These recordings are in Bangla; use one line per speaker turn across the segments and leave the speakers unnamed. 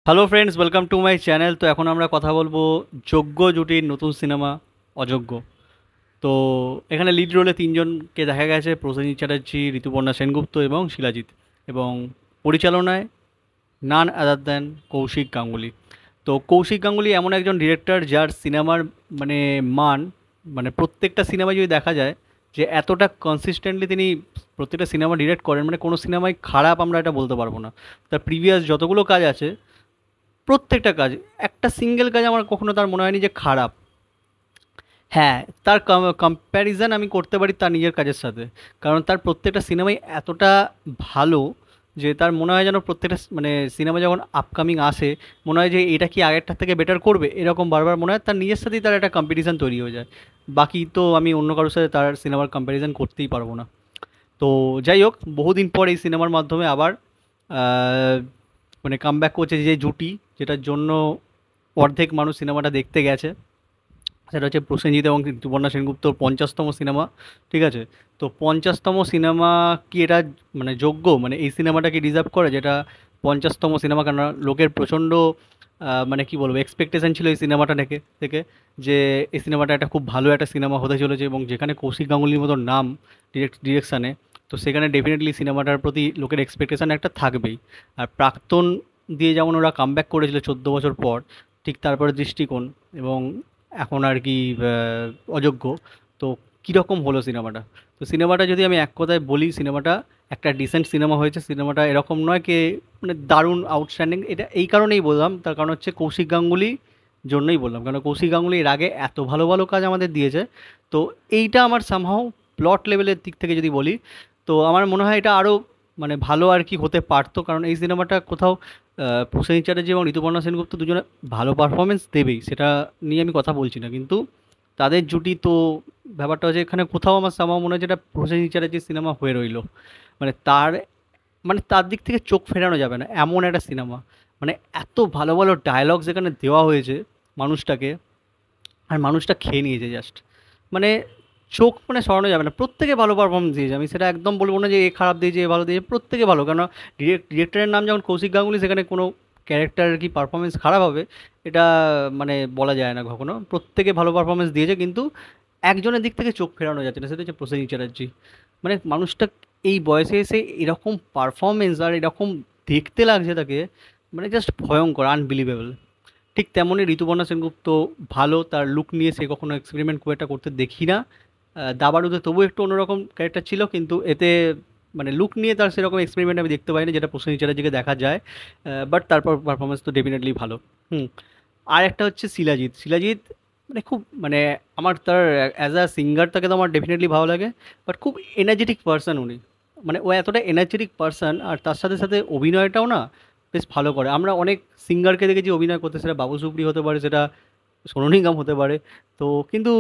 Hello friends, welcome to my channel. তো এখন আমরা কথা বলবো যোগ্য জুটির নতুন সিনেমা অযোগ্য। তো এখানে লিড রোলে তিনজনকে দেখা গেছে: প্রসেনজিৎ চ্যাটার্জি, ঋতুপর্ণা সেনগুপ্ত এবং শিলাজিৎ। এবং পরিচালনায় নান আদার দ্যান কৌশিক গাঙ্গুলি। তো কৌশিক গাঙ্গুলি এমন একজন ডিরেক্টর যার সিনেমার মানে মান, মানে প্রত্যেকটা সিনেমায় যদি দেখা যায় যে এতটা কনসিস্টেন্টলি তিনি প্রত্যেকটা সিনেমা ডিরেক্ট করেন, মানে কোনো সিনেমায় খারাপ আমরা এটা বলতে পারবো না। তার প্রিভিয়াস যতগুলো কাজ আছে, প্রত্যেকটা কাজ, একটা সিঙ্গেল কাজ আমার কখনো তার মনে হয়নি যে খারাপ। হ্যাঁ, তার কম্প্যারিজন আমি করতে পারি তার নিজের কাজের সাথে, কারণ তার প্রত্যেকটা সিনেমাই এতটা ভালো যে তার মনে হয় যেন প্রত্যেকটা মানে সিনেমা যখন আপকামিং আসে, মনে হয় যে এটা কি আগেরটার থেকে বেটার করবে, এরকম বারবার মনে হয়। তার নিজের সাথেই তার একটা কম্পিটিশন তৈরি হয়ে যায়। বাকি তো আমি অন্য কারোর সাথে তার সিনেমার কম্প্যারিজন করতেই পারবো না। তো যাই হোক, বহুদিন পর এই সিনেমার মাধ্যমে আবার আহ, মানে কামব্যাক করছে যে জুটি, যেটার জন্য অর্ধেক মানুষ সিনেমাটা দেখতে গেছে। সেটা হচ্ছে প্রসেনজিৎ এবং ঋতুপর্ণা সেনগুপ্তর 50তম সিনেমা। ঠিক আছে? তো 50তম সিনেমা কি এটা মানে যোগ্য, মানে এই সিনেমাটা কি ডিজার্ভ করে যেটা 50তম সিনেমা? কেন লোকের প্রচণ্ড মানে কি বলবো, এক্সপেকটেশন ছিল এই সিনেমাটা থেকে যে এই সিনেমাটা একটা খুব ভালো একটা সিনেমা হতে চলেছে, এবং যেখানে কৌশিক গাঙ্গুলির মতো নাম ডিরেকশানে, তো সেখানে ডেফিনেটলি সিনেমাটার প্রতি লোকের এক্সপেকটেশন একটা থাকবেই। আর প্রাক্তন দিয়ে যেমন ওরা কামব্যাক করেছিল 14 বছর পর, ঠিক তারপরে দৃষ্টিকোণ এবং এখন আর কি অযোগ্য। তো কীরকম হলো সিনেমাটা? তো সিনেমাটা যদি আমি এক কথায় বলি, সিনেমাটা একটা ডিসেন্ট সিনেমা হয়েছে। সিনেমাটা এরকম নয় কি মানে দারুণ আউটস্ট্যান্ডিং, এটা এই কারণেই বললাম, তার কারণ হচ্ছে কৌশিক গাঙ্গুলি জন্যই বললাম, কারণ কৌশিক গাঙ্গুলি এর আগে এত ভালো ভালো কাজ আমাদের দিয়েছে। তো এইটা আমার সামহাও প্লট লেভেলের দিক থেকে যদি বলি, তো আমার মনে হয় এটা আরও মানে ভালো আর কি হতে পারতো, কারণ এই সিনেমাটা কোথাও প্রসেনজিৎ চ্যাটার্জি এবং ঋতুপর্ণা সেনগুপ্ত দুজনে ভালো পারফরমেন্স দেবেই, সেটা নিয়ে আমি কথা বলছি না, কিন্তু তাদের জুটি তো ব্যাপারটা হচ্ছে এখানে কোথাও আমার মনে হয় যেটা প্রসেনজিৎ চ্যাটার্জির সিনেমা হয়ে রইলো। মানে তার মানে তার দিক থেকে চোখ ফেরানো যাবে না এমন একটা সিনেমা। মানে এত ভালো ভালো ডায়লগস এখানে দেওয়া হয়েছে মানুষটাকে, আর মানুষটা খেয়ে নিয়েছে জাস্ট। মানে চোখ মানে সরানো যাবে না, প্রত্যেকে ভালো পারফরমেন্স দিয়েছে। আমি সেটা একদম বলবো না যে এ খারাপ দিয়েছে এ ভালো দিয়েছে, প্রত্যেকে ভালো। কেন ডিরেক্টরের নাম যেমন কৌশিক গাঙ্গুলি, সেখানে কোনো ক্যারেক্টার কি পারফরমেন্স খারাপ হবে এটা মানে বলা যায় না কখনো। প্রত্যেকে ভালো পারফরমেন্স দিয়েছে, কিন্তু একজনের দিক থেকে চোখ ফেরানো যাচ্ছে না, সেটা হচ্ছে প্রসেনজিৎ চ্যাটার্জি। মানে মানুষটা এই বয়সে এসে এরকম পারফরমেন্স আর এরকম দেখতে লাগছে তাকে, মানে জাস্ট ভয়ঙ্কর, আনবিলিভেবল। ঠিক তেমনই ঋতুপর্ণা সেনগুপ্ত ভালো, তার লুক নিয়ে সে কখনো এক্সপেরিমেন্ট খুব একটা করতে দেখি না। দাবাড়ুতে তবু একটু অন্যরকম ক্যারেক্টার ছিল, কিন্তু এতে মানে লুক নিয়ে তার সেরকম এক্সপেরিমেন্ট আমি দেখতে পাইনি, যেটা প্রসেনজিৎ চ্যাটার্জিকে দেখা যায়। বাট তারপর পারফরমেন্স তো ডেফিনেটলি ভালো। হুম। আর একটা হচ্ছে শিলাজিৎ। শিলাজিৎ মানে খুব মানে আমার তার অ্যাজ আ সিঙ্গার তাকে তো আমার ডেফিনেটলি ভালো লাগে, বাট খুব এনার্জেটিক পার্সন উনি। মানে ও এতটা এনার্জেটিক পার্সন, আর তার সাথে সাথে অভিনয়টাও না বেশ ভালো করে। আমরা অনেক সিঙ্গারকে দেখেছি অভিনয় করতে, সেটা বাবু সুপ্রি হতে পারে, সেটা সোনু নিগম হতে পারে। তো কিন্তু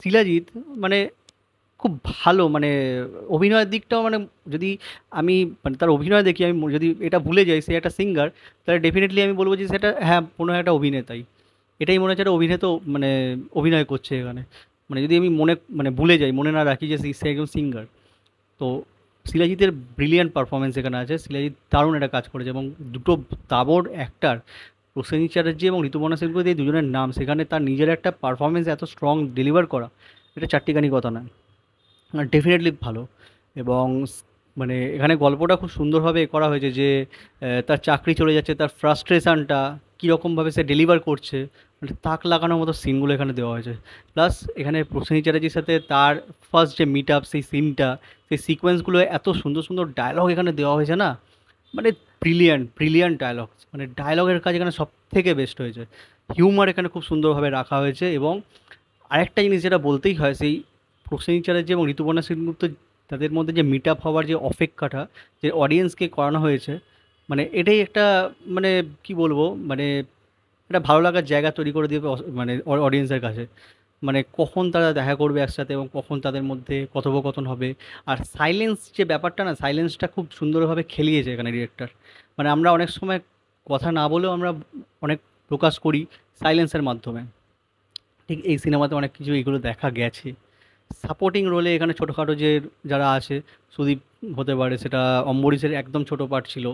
শিলাজিৎ মানে খুব ভালো, মানে অভিনয়ের দিকটাও মানে যদি আমি মানে তার অভিনয় দেখি, আমি যদি এটা ভুলে যাই সে একটা সিঙ্গার, তাহলে ডেফিনেটলি আমি বলবো যে সেটা হ্যাঁ মনে হয় একটা অভিনেতাই। এটাই মনে হচ্ছে একটা অভিনেতা মানে অভিনয় করছে এখানে। মানে যদি আমি মনে মানে ভুলে যাই, মনে না রাখি যে সে একজন সিঙ্গার। তো শিলাজিতের ব্রিলিয়ান্ট পারফরমেন্স এখানে আছে। শিলাজিৎ দারুণ একটা কাজ করেছে, এবং দুটো তাবড় অ্যাক্টার, প্রসেনজিৎ চ্যাটার্জি এবং ঋতুপর্ণা সেনগুপ্ত, এই দুজনের নাম, সেখানে তার নিজের একটা পারফরমেন্স এত স্ট্রং ডেলিভার করা, এটা চারটিখানি কথা নয়। ডেফিনেটলি ভালো। এবং মানে এখানে গল্পটা খুব সুন্দরভাবে করা হয়েছে যে তার চাকরি চলে যাচ্ছে, তার ফ্রাস্ট্রেশনটা কীরকমভাবে সে ডেলিভার করছে, মানে তাক লাগানোর মতো সিনগুলো এখানে দেওয়া হয়েছে। প্লাস এখানে প্রসেনজিৎ চ্যাটার্জির সাথে তার ফার্স্ট যে মিট আপ, সেই সিনটা, সেই সিকোয়েন্সগুলো, এত সুন্দর সুন্দর ডায়লগ এখানে দেওয়া হয়েছে না, মানে ব্রিলিয়ান্ট ব্রিলিয়ান্ট ডায়লগ। মানে ডায়লগের কাজ এখানে সব থেকে বেস্ট হয়েছে। হিউমার এখানে খুব সুন্দরভাবে রাখা হয়েছে। এবং আরেকটা জিনিস যেটা বলতেই হয়, সেই প্রসেনজিৎ চ্যাটার্জি এবং ঋতুপর্ণা সেনগুপ্ত, তাদের মধ্যে যে মিট আপ হওয়ার যে অপেক্ষাটা যে অডিয়েন্সকে করানো হয়েছে, মানে এটাই একটা মানে কি বলবো, মানে একটা ভালো লাগার জায়গা তৈরি করে দেবে মানে অডিয়েন্সের কাছে। মানে কখন তারা দেখা করবে একসাথে এবং কখন তাদের মধ্যে কথোপকথন হবে। আর সাইলেন্স যে ব্যাপারটা না, সাইলেন্সটা খুব সুন্দরভাবে খেলিয়েছে এখানে ডিরেক্টর। মানে আমরা অনেক সময় কথা না বলেও আমরা অনেক প্রকাশ করি সাইলেন্সের মাধ্যমে। ঠিক এই সিনেমাতে অনেক কিছু এইগুলো দেখা গেছে। সাপোর্টিং রোলে এখানে ছোটোখাটো যে যারা আছে, সুদীপ হতে পারে, সেটা অম্বরীশের একদম ছোটো পার্ট ছিল,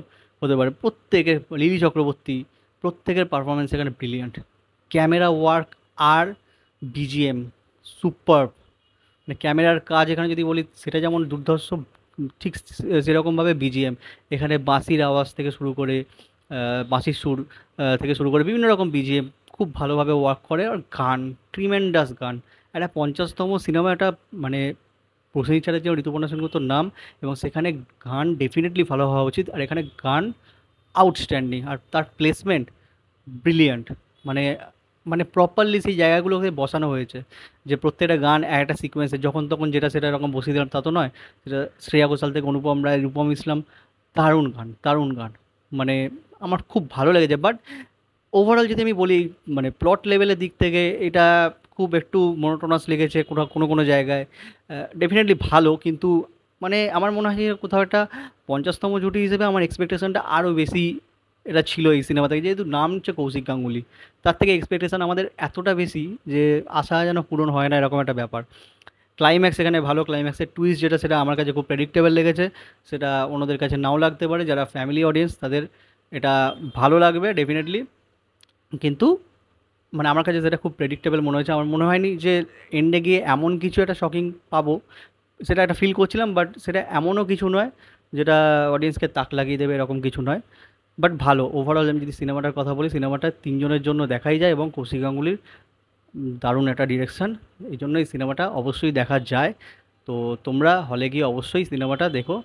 হতে পারে প্রত্যেকে, লিলি চক্রবর্তী, প্রত্যেকের পারফরমেন্স এখানে ব্রিলিয়ান্ট। ক্যামেরা ওয়ার্ক আর বিজিএম সুপার। মানে ক্যামেরার কাজ এখানে যদি বলি সেটা যেমন দুর্ধর্ষ, ঠিক সেরকমভাবে বিজিএম এখানে বাঁশির আওয়াজ থেকে শুরু করে বাঁশির সুর থেকে শুরু করে বিভিন্ন রকম বিজিএম খুব ভালোভাবে ওয়ার্ক করে। আর গান, ট্রিমেন্ডাস গান। একটা 50তম সিনেমা, একটা মানে প্রসেনজিৎ চ্যাটার্জি এবং ঋতুপর্ণা সেনগুপ্তর নাম, এবং সেখানে গান ডেফিনেটলি ভালো হওয়া উচিত। আর এখানে গান আউটস্ট্যান্ডিং, আর তার প্লেসমেন্ট ব্রিলিয়ান্ট। মানে মানে প্রপারলি সেই জায়গাগুলোকে বসানো হয়েছে, যে প্রত্যেকটা গান একটা সিকোয়েন্সে যখন তখন যেটা সেটা এরকম বসিয়ে দিলাম তা তো নয়। সেটা শ্রেয়া ঘোষাল থেকে অনুপম রায়, রূপম ইসলাম, দারুণ গান, দারুণ গান। মানে আমার খুব ভালো লেগেছে। বাট ওভারঅল যদি আমি বলি, মানে প্লট লেভেলের দিক থেকে এটা খুব একটু মনোটোনাস লেগেছে কোনো কোনো কোনো জায়গায়। ডেফিনেটলি ভালো, কিন্তু মানে আমার মনে হয় যে কোথাও একটা 50তম জুটি হিসেবে আমার এক্সপেকটেশনটা আরও বেশি এটা ছিল এই সিনেমা থেকে। যেহেতু নাম হচ্ছে কৌশিক গাঙ্গুলি, তার থেকে এক্সপেকটেশন আমাদের এতটা বেশি যে আশা যেন পূরণ হয় না, এরকম একটা ব্যাপার। ক্লাইম্যাক্স এখানে ভালো, ক্লাইম্যাক্সের টুইস্ট যেটা সেটা আমার কাছে খুব প্রেডিক্টেবল লেগেছে। সেটা অন্যদের কাছে নাও লাগতে পারে, যারা ফ্যামিলি অডিয়েন্স তাদের এটা ভালো লাগবে ডেফিনেটলি। কিন্তু মানে আমার কাছে যেটা খুব প্রেডিক্টেবল মনে হয়েছে, আমার মনে হয়নি যে এন্ডে গিয়ে এমন কিছু একটা শকিং পাবো। সেটা একটা ফিল করছিলাম, বাট সেটা এমনও কিছু নয় যেটা অডিয়েন্সকে তাক লাগিয়ে দেবে, এরকম কিছু নয়। বাট ভালো ওভারঅল। আমি যদি সিনেমাটার কথা বলি, সিনেমাটা তিনজনের জন্য দেখাই যায়, এবং কৌশিক গাঙ্গুলির দারুণ একটা ডিরেকশন, এই জন্য এই সিনেমাটা অবশ্যই দেখা যায়। তো তোমরা হলে গিয়ে অবশ্যই সিনেমাটা দেখো।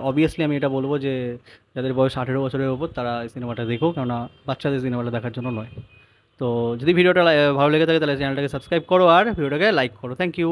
অবভিয়াসলি আমি এটা বলবো যে যাদের বয়স 18 বছরের ওপর তারা এই সিনেমাটা দেখো, কেননা বাচ্চাদের সিনেমাটা দেখার জন্য নয়। তো যদি ভিডিওটা ভালো লেগে থাকে তাহলে চ্যানেলটাকে সাবস্ক্রাইব করো আর ভিডিওটাকে লাইক করো। Thank you.